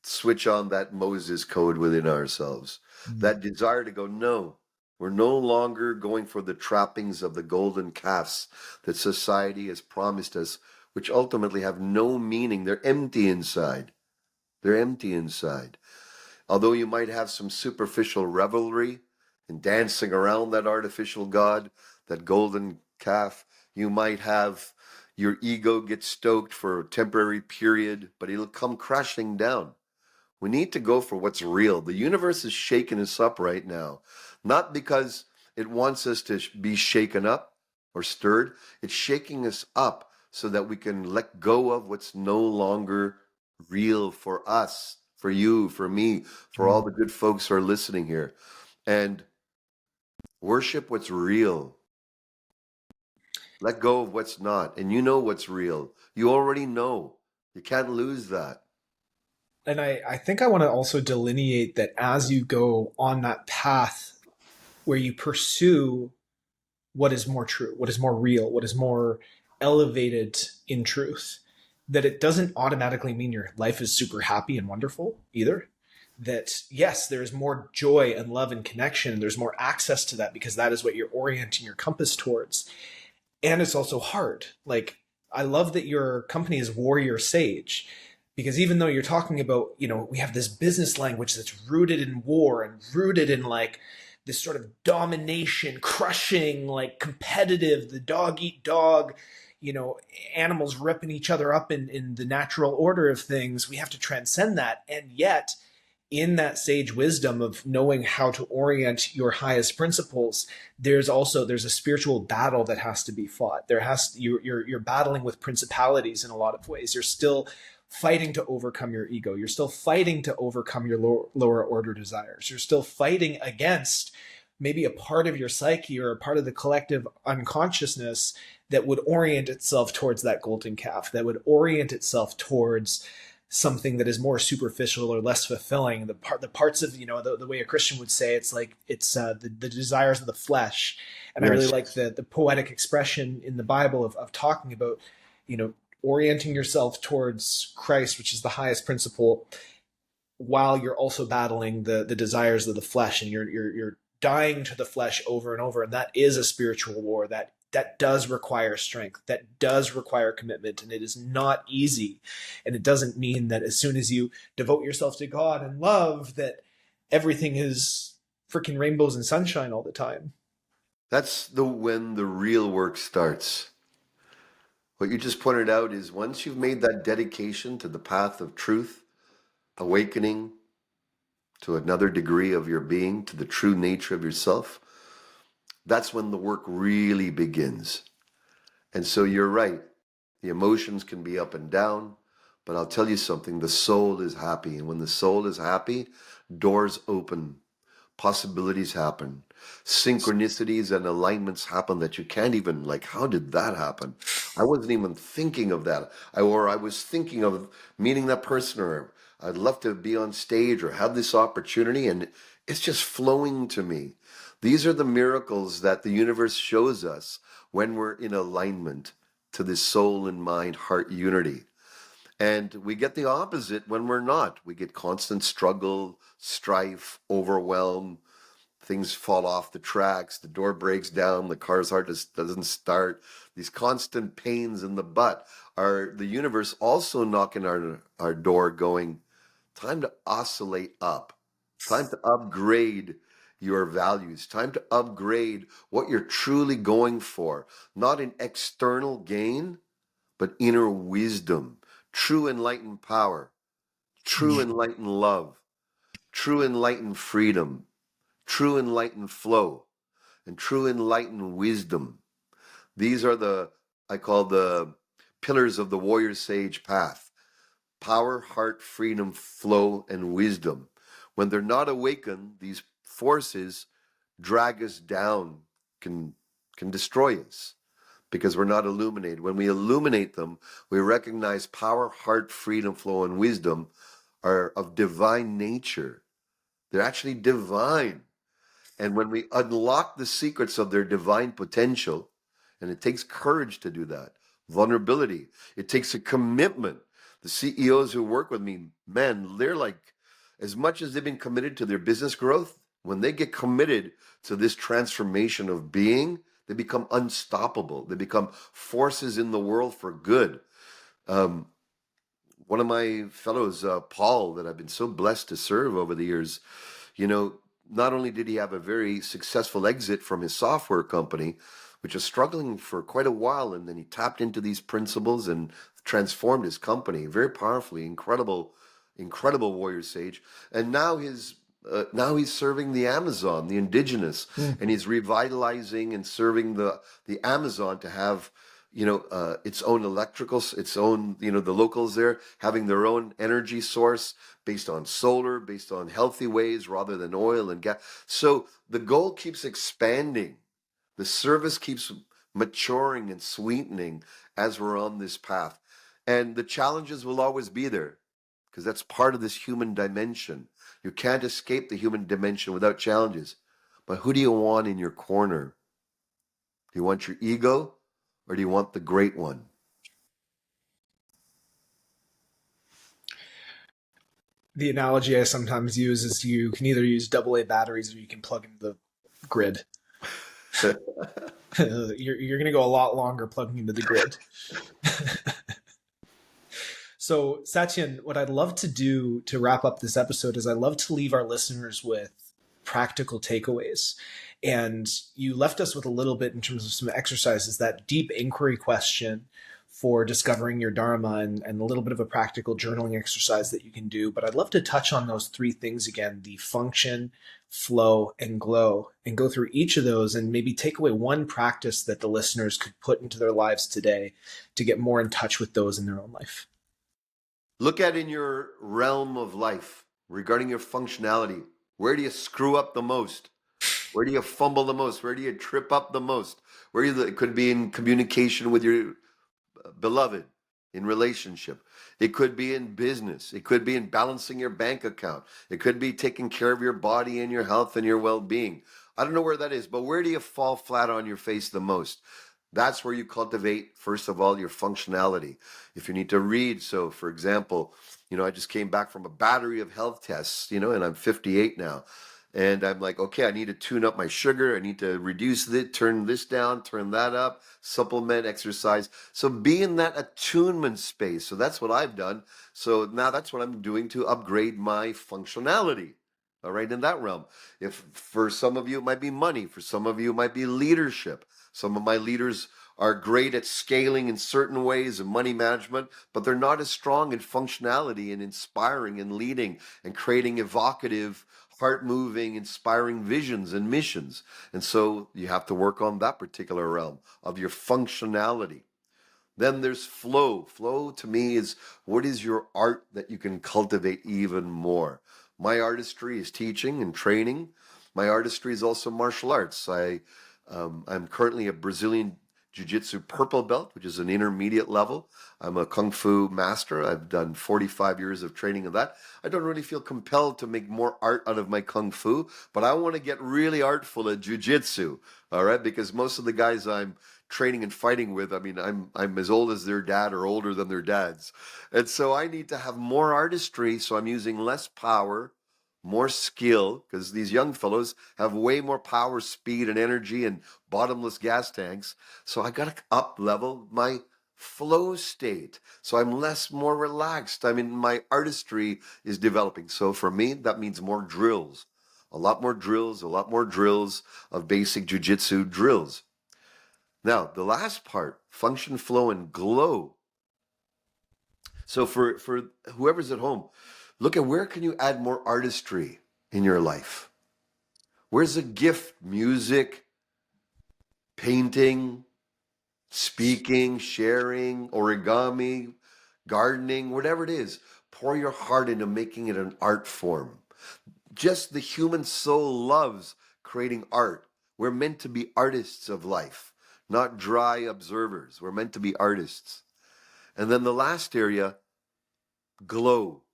Speaker 1: switch on that Moses code within ourselves, that desire to go, no, we're no longer going for the trappings of the golden calves that society has promised us, which ultimately have no meaning. They're empty inside. They're empty inside. Although you might have some superficial revelry and dancing around that artificial God, that golden calf, you might have your ego get stoked for a temporary period, but it'll come crashing down. We need to go for what's real. The universe is shaking us up right now, not because it wants us to be shaken up or stirred. It's shaking us up so that we can let go of what's no longer real for us, for you, for me, for all the good folks who are listening here. And worship what's real. Let go of what's not. And you know what's real. You already know. You can't lose that.
Speaker 2: And I think I want to also delineate that as you go on that path where you pursue what is more true, what is more real, what is more elevated in truth, that it doesn't automatically mean your life is super happy and wonderful either. That yes, there's more joy and love and connection, and there's more access to that because that is what you're orienting your compass towards. And it's also hard. Like, I love that your company is WarriorSage. Because even though you're talking about, we have this business language that's rooted in war and rooted in like this sort of domination, crushing, like competitive, the dog eat dog, you know, animals ripping each other up in the natural order of things. We have to transcend that. And yet, in that sage wisdom of knowing how to orient your highest principles, there's a spiritual battle that has to be fought. You're battling with principalities in a lot of ways. You're still fighting to overcome your ego. You're still fighting to overcome your lower order desires. You're still fighting against maybe a part of your psyche or a part of the collective unconsciousness that would orient itself towards that golden calf, that would orient itself towards something that is more superficial or less fulfilling. The parts of, the way a Christian would say, it's like it's the desires of the flesh. And
Speaker 1: Yes.
Speaker 2: I really like the poetic expression in the Bible of talking about, orienting yourself towards Christ, which is the highest principle, while you're also battling the desires of the flesh, and you're dying to the flesh over and over. And that is a spiritual war that does require strength, that does require commitment, and it is not easy. And it doesn't mean that as soon as you devote yourself to God and love, that everything is freaking rainbows and sunshine all the time.
Speaker 1: That's when the real work starts. What you just pointed out is once you've made that dedication to the path of truth, awakening to another degree of your being, to the true nature of yourself, that's when the work really begins. And so you're right. The emotions can be up and down, but I'll tell you something, the soul is happy. And when the soul is happy, doors open, possibilities happen, synchronicities and alignments happen that you can't even, like, how did that happen? I wasn't even thinking of that. Or I was thinking of meeting that person, or I'd love to be on stage or have this opportunity, and it's just flowing to me. These are the miracles that the universe shows us when we're in alignment to this soul and mind heart unity. And we get the opposite when we're not. We get constant struggle, strife, overwhelm. Things fall off the tracks. The door breaks down. The car's heart just doesn't start. These constant pains in the butt are the universe also knocking our door going, time to oscillate up. Time to upgrade your values. Time to upgrade what you're truly going for. Not in external gain, but inner wisdom. True enlightened power, true enlightened love, true enlightened freedom, true enlightened flow, and true enlightened wisdom. These are I call the pillars of the warrior sage path: power, heart, freedom, flow, and wisdom. When they're not awakened, these forces drag us down, can destroy us, because we're not illuminated. When we illuminate them, we recognize power, heart, freedom, flow, and wisdom are of divine nature. They're actually divine. And when we unlock the secrets of their divine potential, and it takes courage to do that, vulnerability, it takes a commitment. The CEOs who work with me, man, they're like, as much as they've been committed to their business growth, when they get committed to this transformation of being, they become unstoppable. They become forces in the world for good. Um, One of my fellows, Paul, that I've been so blessed to serve over the years, not only did he have a very successful exit from his software company, which was struggling for quite a while, and then he tapped into these principles and transformed his company very powerfully. Incredible warrior sage. And now he's serving the Amazon, the indigenous, and he's revitalizing and serving the Amazon to have its own electricals, its own, the locals there having their own energy source based on solar, based on healthy ways rather than oil and gas. So the goal keeps expanding. The service keeps maturing and sweetening as we're on this path. And the challenges will always be there, because that's part of this human dimension. You can't escape the human dimension without challenges. But who do you want in your corner? Do you want your ego, or do you want the great one?
Speaker 2: The analogy I sometimes use is you can either use AA batteries or you can plug into the grid. You're going to go a lot longer plugging into the grid. So, Satyen, what I'd love to do to wrap up this episode is I'd love to leave our listeners with practical takeaways. And you left us with a little bit in terms of some exercises, that deep inquiry question for discovering your Dharma, and a little bit of a practical journaling exercise that you can do. But I'd love to touch on those three things again: the function, flow, and glow, and go through each of those and maybe take away one practice that the listeners could put into their lives today to get more in touch with those in their own life.
Speaker 1: Look at in your realm of life regarding your functionality. Where do you screw up the most? Where do you fumble the most? Where do you trip up the most? It could be in communication with your beloved, in relationship. It could be in business. It could be in balancing your bank account. It could be taking care of your body and your health and your well-being. I don't know where that is, but where do you fall flat on your face the most? That's where you cultivate, first of all, your functionality. If you need to read, so for example, I just came back from a battery of health tests, and I'm 58 now. And I'm like, okay, I need to tune up my sugar. I need to reduce it, turn this down, turn that up, supplement, exercise. So be in that attunement space. So that's what I've done. So now that's what I'm doing to upgrade my functionality. All right, in that realm. If for some of you it might be money, for some of you it might be leadership. Some of my leaders are great at scaling in certain ways and money management, but they're not as strong in functionality and inspiring and leading and creating evocative, heart-moving, inspiring visions and missions. And so you have to work on that particular realm of your functionality. Then there's flow. Flow to me is, what is your art that you can cultivate even more? My artistry is teaching and training. My artistry is also martial arts. I'm currently a Brazilian Jiu-Jitsu purple belt, which is an intermediate level. I'm a Kung Fu master. I've done 45 years of training of that. I don't really feel compelled to make more art out of my Kung Fu, but I want to get really artful at Jiu-Jitsu, all right? Because most of the guys I'm training and fighting with, I mean, I'm as old as their dad or older than their dads. And so I need to have more artistry, so I'm using less power, more skill, because these young fellows have way more power, speed, and energy and bottomless gas tanks. So I got to up level my flow state. So I'm more relaxed. I mean, my artistry is developing. So for me, that means more drills, a lot more drills of basic jujitsu drills. Now, the last part, function, flow, and glow. So for whoever's at home, look at where can you add more artistry in your life? Where's a gift? Music, painting, speaking, sharing, origami, gardening, whatever it is. Pour your heart into making it an art form. Just the human soul loves creating art. We're meant to be artists of life, not dry observers. We're meant to be artists. And then the last area, glow.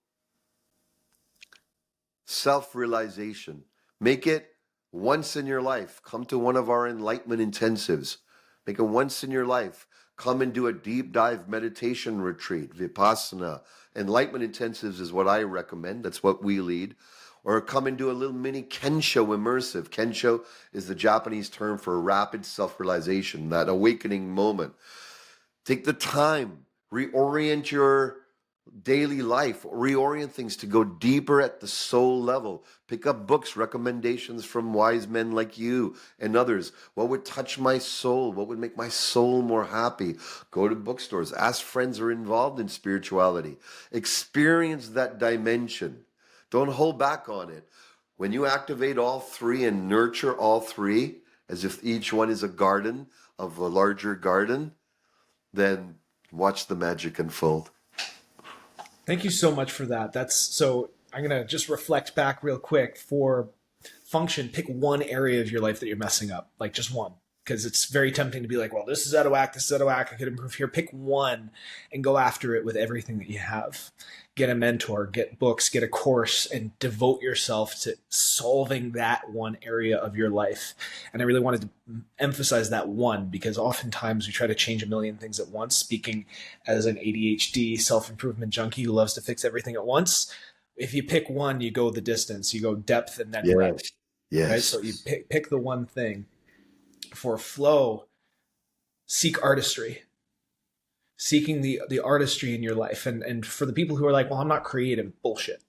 Speaker 1: Self-realization. Make it once in your life. Come to one of our enlightenment intensives. Make it once in your life. Come and do a deep dive meditation retreat, Vipassana. Enlightenment intensives is what I recommend. That's what we lead. Or come and do a little mini Kensho immersive. Kensho is the Japanese term for rapid self-realization, that awakening moment. Take the time, reorient your daily life, reorient things to go deeper at the soul level. Pick up books, recommendations from wise men like you and others. What would touch my soul? What would make my soul more happy? Go to bookstores, ask friends who are involved in spirituality. Experience that dimension. Don't hold back on it. When you activate all three and nurture all three, as if each one is a garden of a larger garden, then watch the magic unfold.
Speaker 2: Thank you so much for that. I'm going to just reflect back real quick. For function, pick one area of your life that you're messing up, like just one. Because it's very tempting to be like, well, this is out of whack, I could improve here. Pick one and go after it with everything that you have. Get a mentor, get books, get a course, and devote yourself to solving that one area of your life. And I really wanted to emphasize that one, because oftentimes we try to change a million things at once. Speaking as an ADHD self-improvement junkie who loves to fix everything at once, if you pick one, you go the distance, you go depth and then breadth.
Speaker 1: Yes.
Speaker 2: Right? So you pick the one thing. For flow, seek artistry. seeking the artistry in your life. And for the people who are like, well, I'm not creative, bullshit.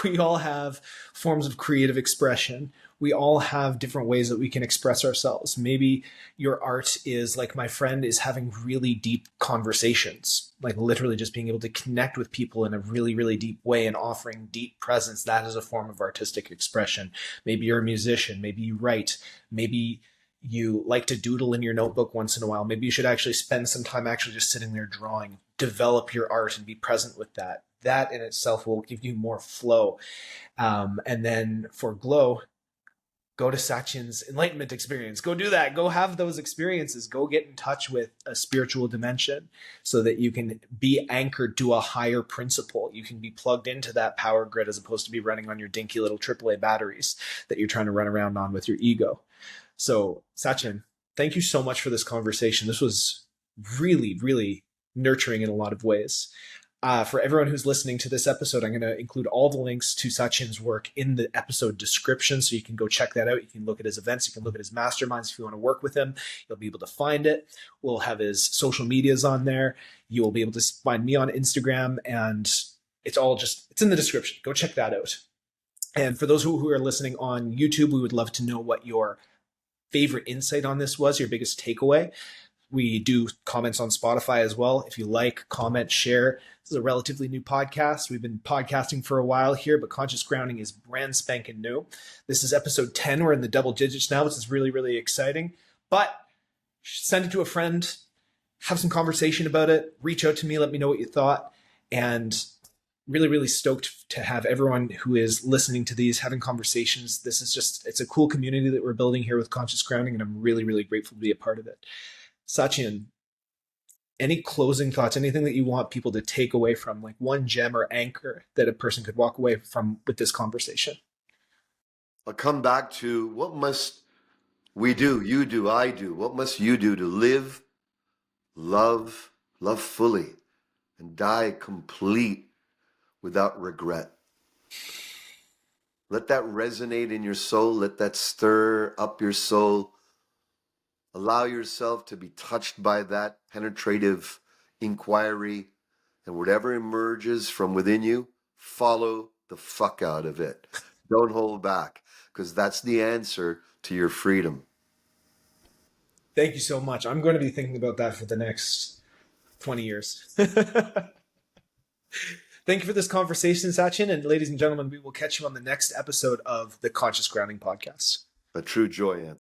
Speaker 2: We all have forms of creative expression. We all have different ways that we can express ourselves. Maybe your art is like my friend is having really deep conversations, like literally just being able to connect with people in a really, really deep way and offering deep presence. That is a form of artistic expression. Maybe you're a musician. Maybe you write. Maybe you like to doodle in your notebook once in a while. Maybe you should actually spend some time actually just sitting there drawing, develop your art and be present with that. That in itself will give you more flow. And then for glow, go to Satyen's enlightenment experience. Go do that. Go have those experiences. Go get in touch with a spiritual dimension so that you can be anchored to a higher principle. You can be plugged into that power grid as opposed to be running on your dinky little AAA batteries that you're trying to run around on with your ego. So Satyen, thank you so much for this conversation. This was really, really nurturing in a lot of ways. For everyone who's listening to this episode, I'm going to include all the links to Satyen's work in the episode description, so you can go check that out. You can look at his events. You can look at his masterminds if you want to work with him. You'll be able to find it. We'll have his social medias on there. You will be able to find me on Instagram, and it's in the description. Go check that out. And for those who are listening on YouTube, we would love to know what your favorite insight on this was, your biggest takeaway. We do comments on Spotify as well. If you like, comment, share. This is a relatively new podcast. We've been podcasting for a while here, but Conscious Grounding is brand spanking new. This is episode 10. We're in the double digits now. This is really, really exciting. But send it to a friend, have some conversation about it, reach out to me, let me know what you thought. And really, really stoked to have everyone who is listening to these having conversations. This is it's a cool community that we're building here with Conscious Grounding, and I'm really, really grateful to be a part of it. Satyen, any closing thoughts, anything that you want people to take away from, like one gem or anchor that a person could walk away from with this conversation?
Speaker 1: I'll come back to what must we do, you do, I do. What must you do to live, love fully, and die complete without regret? Let that resonate in your soul. Let that stir up your soul. Allow yourself to be touched by that penetrative inquiry, and whatever emerges from within you, follow the fuck out of it. Don't hold back, because that's the answer to your freedom.
Speaker 2: Thank you so much. I'm going to be thinking about that for the next 20 years. Thank you for this conversation, Satyen. And ladies and gentlemen, we will catch you on the next episode of the Conscious Grounding Podcast.
Speaker 1: A true joy, Anthony.